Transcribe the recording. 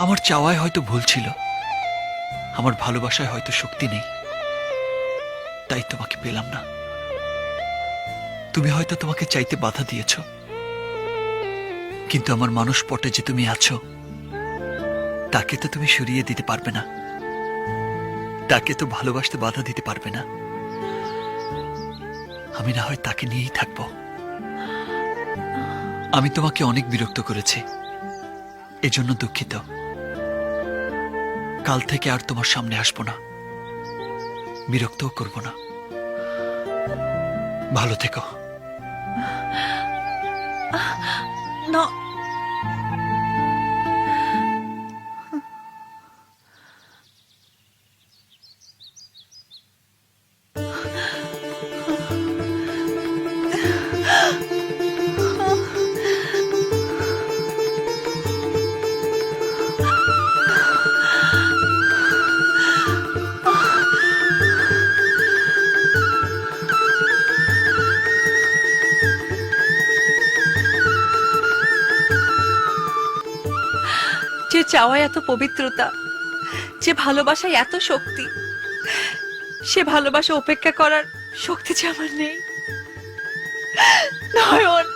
আমার চাওয়ায় হয়তো ভুল ছিল, আমার ভালোবাসায় হয়তো শক্তি নেই, তাই তোমাকে পেলাম না। তুমি হয়তো তোমাকে চাইতে বাধা দিয়েছ, কিন্তু আমার মানুষ পটে যে তুমি আছো তাকে তো তুমি সরিয়ে দিতে পারবে না, তাকে তো ভালোবাসতে বাধা দিতে পারবে না। আমি না হয় তাকে নিয়েই থাকবো। আমি তোমাকে অনেক বিরক্ত করেছি, এজন্য দুঃখিত। কাল থেকে আর তোমার সামনে আসবো না, বিরক্তও করব না। ভালো থেকো। না, যে চাওয়ায় এত পবিত্রতা, যে ভালোবাসায় এত শক্তি, সে ভালোবাসা উপেক্ষা করার শক্তি যে আমার নেই। নয়ন।